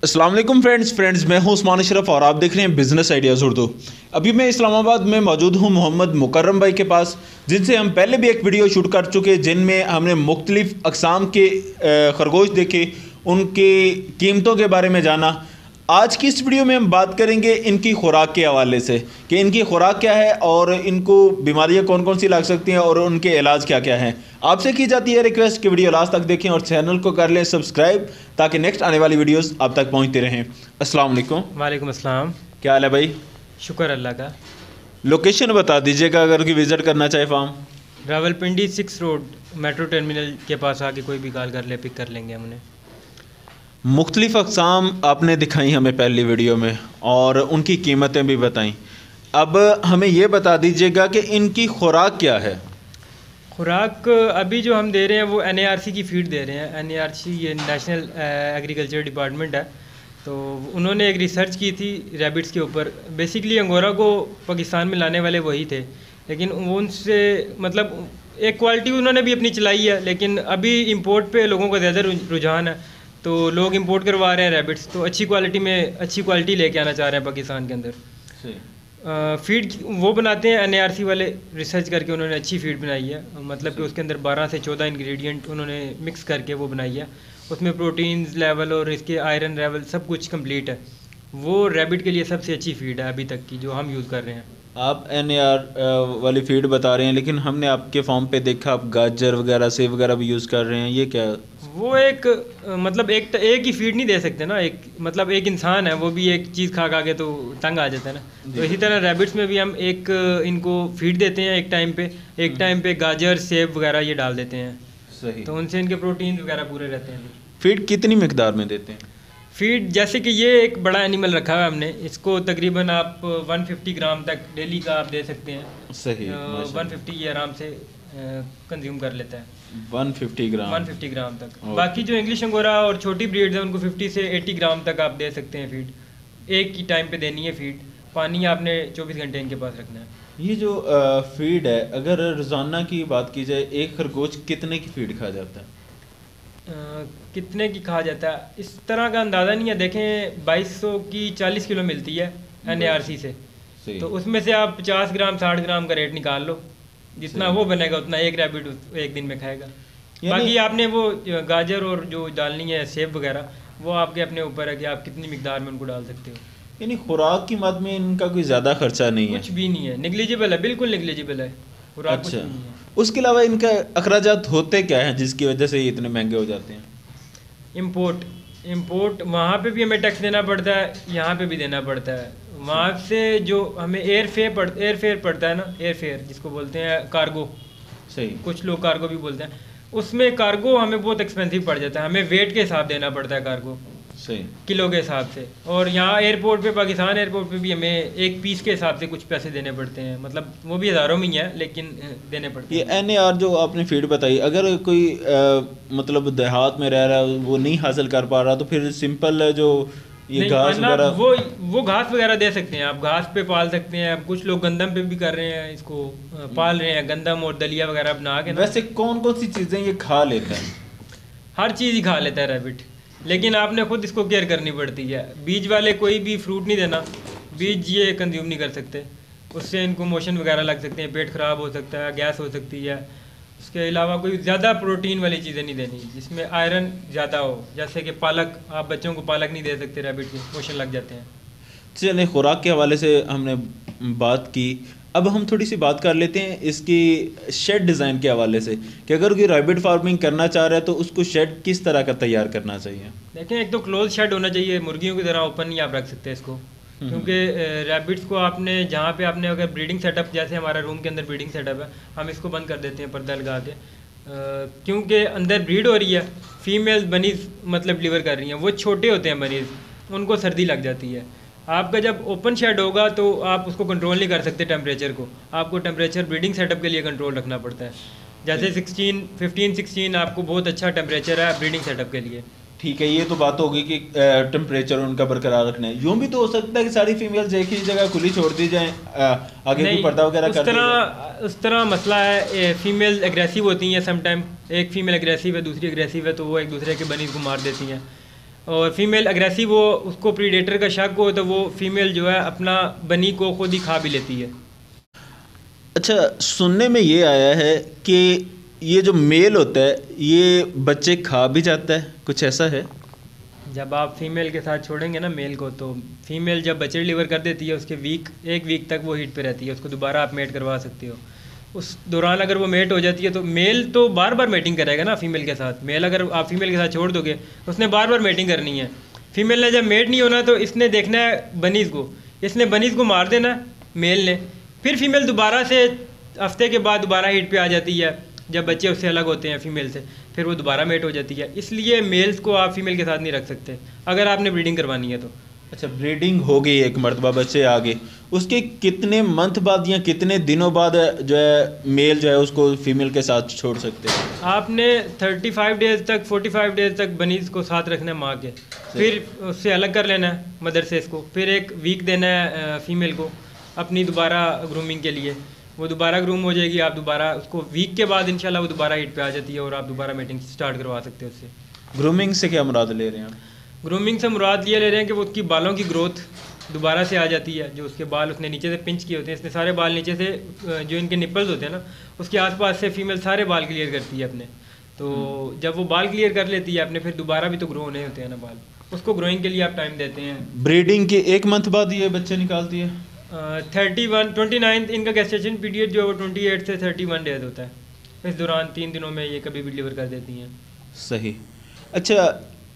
अस्सलाम वालेकुम फ्रेंड्स मैं हूं उस्मान अशरफ और आप देख रहे हैं बिज़नेस आइडियाज़ उर्दू। अभी मैं इस्लामाबाद में मौजूद हूं मोहम्मद मुकर्रम भाई के पास, जिनसे हम पहले भी एक वीडियो शूट कर चुके, जिनमें हमने मुख्तलिफ़ अक़साम के खरगोश देखे, उनकी कीमतों के बारे में जाना। आज की इस वीडियो में हम बात करेंगे इनकी खुराक के हवाले से कि इनकी खुराक क्या है और इनको बीमारियां कौन कौन सी लग सकती हैं और उनके इलाज क्या क्या हैं। आपसे की जाती है रिक्वेस्ट कि वीडियो लास्ट तक देखें और चैनल को कर लें सब्सक्राइब, ताकि नेक्स्ट आने वाली वीडियोस आप तक पहुंचते रहें। अस्सलाम वालेकुम। वालेकुम अस्सलाम। क्या हाल है भाई? शुक्र अल्लाह का। लोकेशन बता दीजिएगा अगर कोई विज़िट करना चाहे farm. Rawalpindi 6 road metro terminal के पास आके कोई भी कॉल कर ले, पिक कर लेंगे हम उन्हें। मुख्तलिफ़ अक़साम आपने दिखाई हमें पहली वीडियो में और उनकी कीमतें भी बताई। अब हमें ये बता दीजिएगा कि इनकी खुराक क्या है। खुराक अभी जो हम दे रहे हैं वो NARC की फीड दे रहे हैं। NARC ये नेशनल एग्रीकल्चर डिपार्टमेंट है, तो उन्होंने एक रिसर्च की थी रैबिट्स के ऊपर। बेसिकली अंगोरा को पाकिस्तान में लाने वाले वही थे, लेकिन उनसे मतलब एक क्वालिटी उन्होंने भी अपनी चलाई है, लेकिन अभी इंपोर्ट पे लोगों का ज़्यादा रुझान है, तो लोग इंपोर्ट करवा रहे हैं रैबिट्स। तो अच्छी क्वालिटी लेके आना चाह रहे हैं पाकिस्तान के अंदर। फीड वो बनाते हैं NARC वाले, रिसर्च करके उन्होंने अच्छी फीड बनाई है। मतलब कि उसके अंदर 12 से 14 इंग्रेडिएंट उन्होंने मिक्स करके वो बनाई है। उसमें प्रोटीन्स लेवल और इसके आयरन लेवल सब कुछ कंप्लीट है। वो रैबिट के लिए सबसे अच्छी फीड है अभी तक की जो हम यूज़ कर रहे हैं। आप NAR वाली फीड बता रहे हैं, लेकिन हमने आपके फॉर्म पे देखा आप गाजर वगैरह सेब वगैरह भी यूज़ कर रहे हैं, ये क्या? वो एक मतलब एक ही फीड नहीं दे सकते ना। एक मतलब एक इंसान है, वो भी एक चीज़ खा के तो तंग आ जाता है ना। तो इसी तरह रैबिट्स में भी हम एक इनको फीड देते हैं एक टाइम पे गाजर सेब वगैरह ये डाल देते हैं। सही। तो उनसे इनके प्रोटीन वगैरह पूरे रहते हैं। फीड कितनी मिकदार में देते हैं? फीड जैसे कि ये एक बड़ा एनिमल रखा है हमने, इसको तकरीबन आप 150 ग्राम तक डेली का आप दे सकते हैं। सही। 150 ये आराम से कंज्यूम कर लेता है। 150 ग्राम तक। बाकी जो इंग्लिश अंगोरा और छोटी ब्रीड्स हैं उनको 50 से 80 ग्राम तक आप दे सकते हैं फीड। एक ही टाइम पे देनी है फीड। पानी आपने 24 घंटे इनके पास रखना है। ये जो फीड है, अगर रोज़ाना की बात की जाए, एक खरगोश कितने की फीड खा जाता है? कितने की खा जाता है इस तरह का अंदाज़ा नहीं है। देखें 2200 की 40 किलो मिलती है NARC से, तो उसमें से आप 50 ग्राम 60 ग्राम का रेट निकाल लो। जितना वो बनेगा उतना एक रैबिट एक दिन में खाएगा। बाकी आपने वो गाजर और जो डालनी है सेब वगैरह, वो आपके अपने ऊपर है कि आप कितनी मिकदार में उनको डाल सकते हो। यानी खुराक की मद में इनका कोई ज़्यादा खर्चा नहीं है? कुछ भी नहीं है, निगलिजिबल है, बिल्कुल निगलिजिबल है खुराक। अच्छा, उसके अलावा इनका अखराजात होते क्या हैं जिसकी वजह से ये इतने महंगे हो जाते हैं? इम्पोर्ट वहाँ पे भी हमें टैक्स देना पड़ता है, यहाँ पे भी देना पड़ता है। वहाँ से जो हमें एयर फेयर पड़ता है ना, एयर फेयर जिसको बोलते हैं कार्गो। सही। कुछ लोग कार्गो भी बोलते हैं। उसमें कार्गो हमें बहुत एक्सपेंसिव पड़ जाता है, हमें वेट के हिसाब देना पड़ता है कार्गो। सही। किलो के हिसाब से। और यहाँ एयरपोर्ट पे, पाकिस्तान एयरपोर्ट पे भी हमें एक पीस के हिसाब से कुछ पैसे देने पड़ते हैं। मतलब वो भी हज़ारों में ही है, लेकिन देने पड़ते हैं। ये NAR जो आपने फीड बताई, अगर कोई मतलब देहात में रह रहा है, वो नहीं हासिल कर पा रहा, तो फिर सिंपल जो ये घास वगैरह, वो घास वगैरह दे सकते हैं आप। घास पे पाल सकते हैं। कुछ लोग गंदम पे भी कर रहे हैं, इसको पाल रहे हैं, गंदम और दलिया वगैरह बना के। वैसे कौन कौन सी चीज़ें ये खा लेता है? हर चीज़ ही खा लेता है रैबिट, लेकिन आपने खुद इसको केयर करनी पड़ती है। बीज वाले कोई भी फ्रूट नहीं देना, बीज ये कंज्यूम नहीं कर सकते, उससे इनको मोशन वगैरह लग सकते हैं, पेट ख़राब हो सकता है, गैस हो सकती है। उसके अलावा कोई ज़्यादा प्रोटीन वाली चीज़ें नहीं देनी जिसमें आयरन ज़्यादा हो, जैसे कि पालक। आप बच्चों को पालक नहीं दे सकते, रैबिट के मोशन लग जाते हैं। चलिए, खुराक के हवाले से हमने बात की, अब हम थोड़ी सी बात कर लेते हैं इसकी शेड डिज़ाइन के हवाले से कि अगर कोई रैबिट फार्मिंग करना चाह रहा है तो उसको शेड किस तरह का तैयार करना चाहिए? देखें, एक तो क्लोज शेड होना चाहिए। मुर्गियों की तरह ओपन नहीं आप रख सकते इसको, क्योंकि रैबिट्स को आपने जहाँ पे आपने अगर ब्रीडिंग सेटअप, जैसे हमारा रूम के अंदर ब्रीडिंग सेटअप है, हम इसको बंद कर देते हैं पर्दा लगा के, क्योंकि अंदर ब्रीड हो रही है, फीमेल बनीज मतलब डिलीवर कर रही हैं। वो छोटे होते हैं बनीज, उनको सर्दी लग जाती है। आपका जब ओपन शेड होगा तो आप उसको कंट्रोल नहीं कर सकते टेम्परेचर को। आपको टेम्परेचर ब्रीडिंग सेटअप के लिए कंट्रोल रखना पड़ता है। जैसे 15-16 आपको बहुत अच्छा टेम्परेचर है ब्रीडिंग सेटअप के लिए। ठीक है, ये तो बात होगी कि टेम्परेचर उनका बरकरार रखना है। यूँ भी तो हो सकता है कि सारी फीमेल्स एक ही जगह खुली छोड़ दी जाएं, आगे कोई पर्दा वगैरह कर दिया। उस तरह मसला है। फीमेल एग्रेसिव होती हैं समटाइम, एक फीमेल एग्रेसिव है, दूसरी एग्रेसिव है, तो वो एक दूसरे के बनीज को मार देती हैं। और फीमेल अग्रेसिव हो, उसको प्रीडेटर का शक हो, तो वो फीमेल जो है अपना बनी को खुद ही खा भी लेती है। अच्छा, सुनने में ये आया है कि ये जो मेल होता है ये बच्चे खा भी जाता है, कुछ ऐसा है? जब आप फीमेल के साथ छोड़ेंगे ना मेल को, तो फीमेल जब बच्चे डिलीवर कर देती है उसके एक वीक तक वो हीट पे रहती है, उसको दोबारा आप मेट करवा सकते हो। उस दौरान अगर वो मेट हो जाती है तो मेल तो बार बार मेटिंग करेगा ना फीमेल के साथ। मेल अगर आप फीमेल के साथ छोड़ दोगे उसने बार बार मेटिंग करनी है। फीमेल ने जब मेट नहीं होना तो इसने देखना है बनीज़ को, इसने बनीज़ को मार देना मेल ने, फिर फीमेल दोबारा से हफ्ते के बाद दोबारा हीट पे आ जाती है। जब बच्चे उससे अलग होते हैं फीमेल से, फिर वो दोबारा मेट हो जाती है। इसलिए मेल्स को आप फीमेल के साथ नहीं रख सकते अगर आपने ब्रीडिंग करवानी है तो। अच्छा, ब्रीडिंग हो गई एक मरतबा, बच्चे आ गए, उसके कितने मंथ बाद या कितने दिनों बाद जो है मेल जो है उसको फीमेल के साथ छोड़ सकते हैं? आपने 35 डेज तक 45 डेज तक बनीज को साथ रखना है माँ के, फिर उससे अलग कर लेना है मदर से इसको, फिर एक वीक देना है फीमेल को अपनी दोबारा ग्रूमिंग के लिए। वो दोबारा ग्रूम हो जाएगी, आप दोबारा उसको वीक के बाद इंशाल्लाह वो दोबारा हीट पे आ जाती है और आप दोबारा मीटिंग स्टार्ट करवा सकते हो उससे। ग्रूमिंग से क्या मुराद ले रहे हैं आप? ग्रूमिंग से मुराद ये ले रहे हैं कि वो उसकी बालों की ग्रोथ दोबारा से आ जाती है। जो उसके बाल उसने नीचे से पिंच किए होते हैं, इसने सारे बाल नीचे से जो इनके निपल्स होते हैं ना उसके आसपास से फीमेल सारे बाल क्लियर करती है अपने। तो जब वो बाल क्लियर कर लेती है अपने, फिर दोबारा भी तो ग्रो होने होते हैं ना बाल, उसको ग्रोइंग के लिए आप टाइम देते हैं। ब्रीडिंग के एक मंथ बाद ये बच्चे निकालती है? 29 इनका गेस्टेशन पीरियड जो है वो 28 से 31 डेज होता है। इस दौरान 3 दिनों में ये कभी भी डिलीवर कर देती हैं। सही। अच्छा,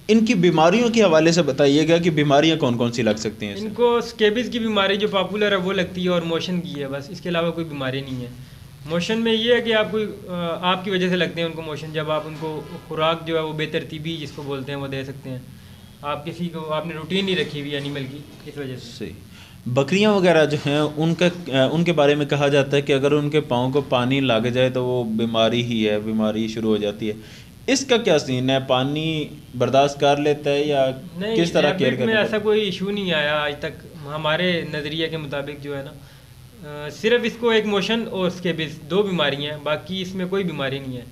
इनकी बीमारियों के हवाले से बताइएगा कि बीमारियां कौन कौन सी लग सकती हैं? इनको स्केबिस की बीमारी जो पॉपुलर है वो लगती है और मोशन की है, बस इसके अलावा कोई बीमारी नहीं है। मोशन में ये है कि आपकी वजह से लगते हैं उनको मोशन, जब आप उनको खुराक जो है वो बेतरतीबी जिसको बोलते हैं वो दे सकते हैं। आप किसी को आपने रूटीन नहीं रखी हुई एनिमल की, इस वजह से। सही। बकरियां वगैरह जो हैं उनके बारे में कहा जाता है कि अगर उनके पाँव को पानी लग जाए तो वो बीमारी ही है, बीमारी शुरू हो जाती है। इसका क्या सीन है? पानी बर्दाश्त कर लेता है या किस तरह केयर करता है? में ऐसा कोई इशू नहीं आया आज तक हमारे नज़रिए के मुताबिक जो है ना। सिर्फ इसको एक मोशन और स्केबिस 2 बीमारियां हैं, बाकी इसमें कोई बीमारी नहीं है।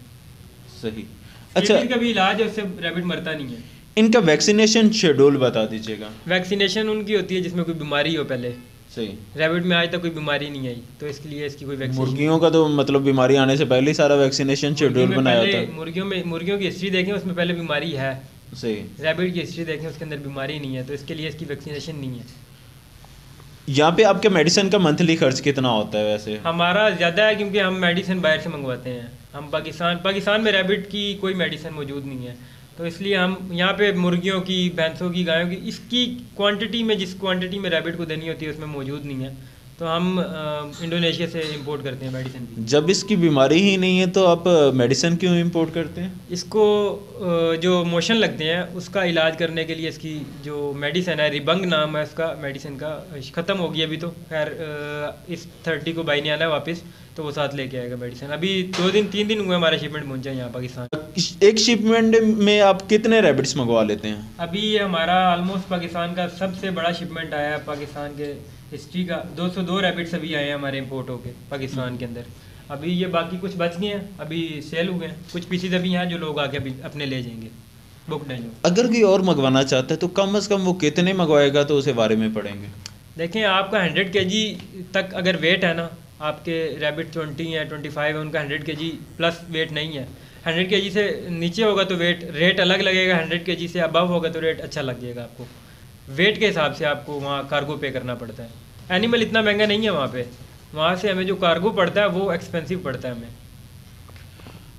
सही। अच्छा, का भी इलाज है, उससे रैबिट मरता नहीं है। इनका वैक्सीनेशन शेड्यूल बता दीजिएगा। वैक्सीनेशन उनकी होती है जिसमें कोई बीमारी हो पहले। सही। रैबिट में आज तक कोई बीमारी नहीं आई, तो इसके लिए इसकी कोई वैक्सीनेशन। मुर्गियों का तो मतलब बीमारी आने से पहले ही सारा वैक्सीनेशन शेड्यूल बनाया होता है। मुर्गियों की हिस्ट्री देखें उसमें पहले बीमारी है। सही। रैबिट की हिस्ट्री देखें उसके अंदर बीमारी नहीं है, तो इसके लिए इसकी वैक्सीनेशन नहीं है। यहाँ पे आपके मेडिसिन का मंथली खर्च कितना होता है वैसे? हमारा ज़्यादा है क्योंकि हम मेडिसिन बाहर से मंगवाते हैं। हम पाकिस्तान में रैबिट की कोई मेडिसिन मौजूद नहीं है, तो इसलिए हम यहाँ पे मुर्गियों की, भैंसों की, गायों की इसकी क्वांटिटी में, जिस क्वांटिटी में रैबिट को देनी होती है उसमें मौजूद नहीं है, तो हम इंडोनेशिया से इंपोर्ट करते हैं मेडिसिन भी। जब इसकी बीमारी ही नहीं है तो आप मेडिसिन क्यों इंपोर्ट करते हैं? इसको जो मोशन लगते हैं उसका इलाज करने के लिए इसकी जो मेडिसिन है, रिबंग नाम है उसका मेडिसिन का, ख़त्म हो गई अभी तो खैर। इस 30 को भाई ने आना है वापस, तो वो साथ लेके आएगा मेडिसिन। अभी 3 दिन हुए हमारा शिपमेंट पहुंचा यहाँ पाकिस्तान। एक शिपमेंट में आप कितने रैबिट्स मंगवा लेते हैं? अभी ये हमारा ऑलमोस्ट पाकिस्तान का सबसे बड़ा शिपमेंट आया है पाकिस्तान के हिस्ट्री का। 202 रैबिट्स अभी आए हैं हमारे इंपोर्ट होके पाकिस्तान के अंदर। अभी ये बाकी कुछ बच गए हैं, अभी सेल हुए हैं। कुछ पीसीज अभी हैं जो लोग आके अभी अपने ले जाएंगे, बुकड हैं जो। अगर कोई और मंगवाना चाहता है तो कम से कम वो कितने मंगवाएगा तो उसे बारे में पढ़ेंगे? देखें, आपका 100 kg तक अगर वेट है ना, आपके रैबिट 20 या 25 है, उनका 100 kg प्लस वेट नहीं है। 100 kg से नीचे होगा तो रेट अलग लगेगा, 100 kg से अबव होगा तो रेट अच्छा लग जाएगा आपको। वेट के हिसाब से आपको वहाँ कार्गो पे करना पड़ता है। एनिमल इतना महंगा नहीं है वहाँ पे, वहाँ से हमें जो कार्गो पड़ता है वो एक्सपेंसिव पड़ता है हमें।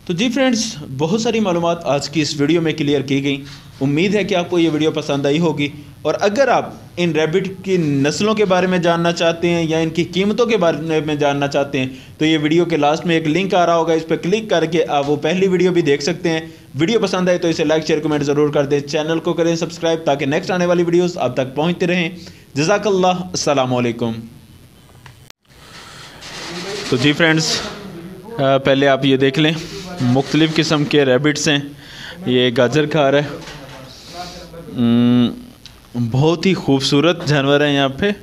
तो जी फ्रेंड्स, बहुत सारी मालूमात आज की इस वीडियो में क्लियर की गई। उम्मीद है कि आपको ये वीडियो पसंद आई होगी, और अगर आप इन रैबिट की नस्लों के बारे में जानना चाहते हैं या इनकी कीमतों के बारे में जानना चाहते हैं तो ये वीडियो के लास्ट में एक लिंक आ रहा होगा, इस पर क्लिक करके आप वो पहली वीडियो भी देख सकते हैं। वीडियो पसंद आए तो इसे लाइक, शेयर, कमेंट ज़रूर कर दें। चैनल को करें सब्सक्राइब ताकि नेक्स्ट आने वाली वीडियोज़ आप तक पहुँचते रहें। जज़ाकल्लाह, अस्सलाम वालेकुम। तो जी फ्रेंड्स, पहले आप ये देख लें, मुख्तलिफ़ किस्म के रैबिट्स हैं। ये गाजर खा रहा है, बहुत ही खूबसूरत जानवर हैं यहाँ पे।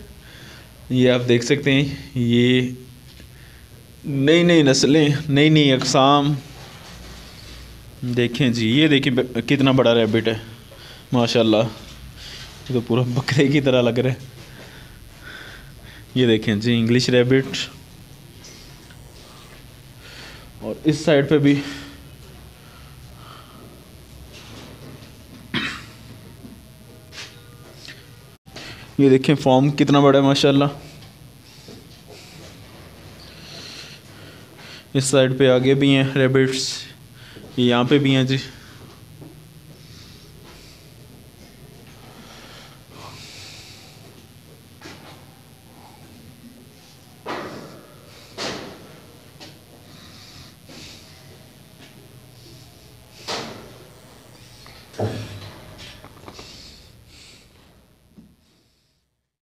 ये आप देख सकते हैं, ये नई नस्लें, नई अक़साम। देखें जी, ये देखिए कितना बड़ा रैबिट है, माशाल्लाह, ये तो पूरा बकरे की तरह लग रहा है। ये देखें जी इंग्लिश रैबिट, और इस साइड पे भी ये देखें फॉर्म कितना बड़ा है माशाल्लाह। इस साइड पे आगे भी हैं रैबिट्स, ये यहाँ पे भी हैं जी।